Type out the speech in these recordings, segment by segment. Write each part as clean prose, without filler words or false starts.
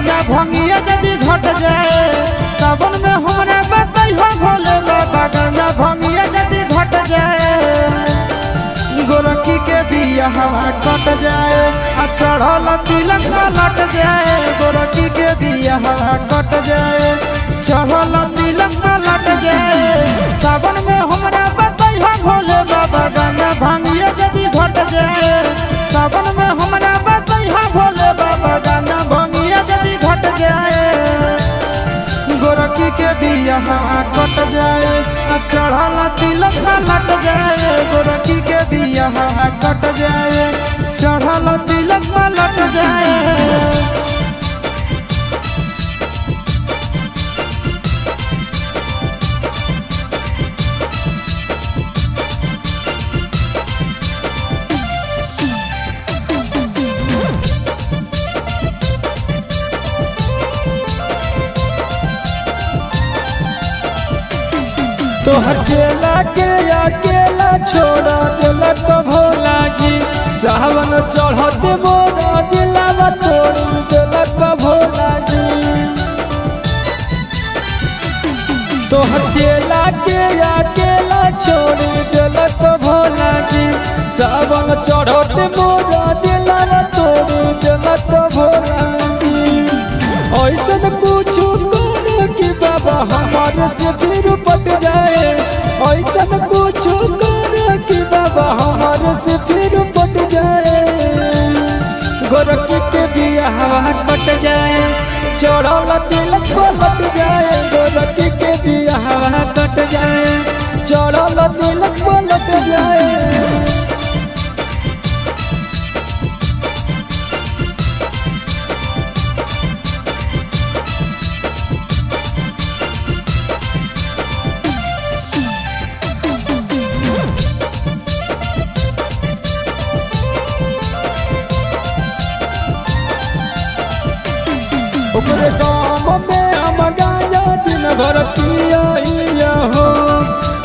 गाना भंगिया यदि घट जाए सावन में हमरा बताई हो भोले बाबा गाना भंगिया यदि घट जाए गोरखी के बियाह कट जाए आ चढ़ल तिलक लट जाए गोरखी के बियाह कट जाए चढ़ल तिलक लट जाए सावन में हमरा बताई हो भोले बाबा गाना भंगिया यदि घट जाए सावन में हमरा बताई हो भोले बाबा गाना भंगिया यदि घट जाए गोरखी के बियाह कट जाए चढ़ल तिलक लट जाए गोरखी के बियाह कट जाए चढ़ल तिलक लट जाए। तोहर चेला के अकेला छोड़ा दिलक भोला जी सावन चढ़ते मोरा दिलावा तोड़ दिलक भोला जी तोहर चेला के अकेला छोड़ दिलक भोला जी सावन चढ़ते मोरा दिलावा तोड़ दिलक भोला जी ऐसन कुछ कर कि बाबा हमारे से फिर पट जाए ऐसन कुछ कर कि बाबा हमारे से फिर पट जाए गोरखी के बियाह कट जाए चढ़ल तिलक लट जाए गोरखी के बियाह कट जाए चढ़ल तिलक लट जाए। ओकरे गाँव में हम गाया दिन भर पिया हो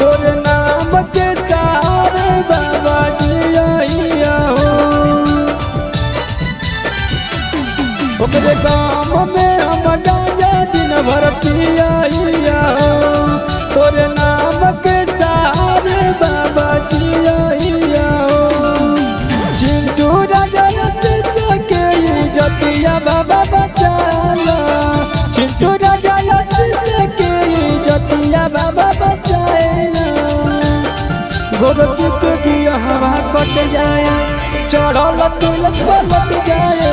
तोरे नाम के सारे बाबा जिया हो ओकरे गाँव में हम गाया दिन भर पिया हो तोरे नाम के सारे बाबा जिया हो चिंटू राजा के जतिया बाबा बचाला चिंटू राजा के जतिया बाबा बचाएला गोरखी के बियाह कट जाए चढ़ल तिलक लट जाए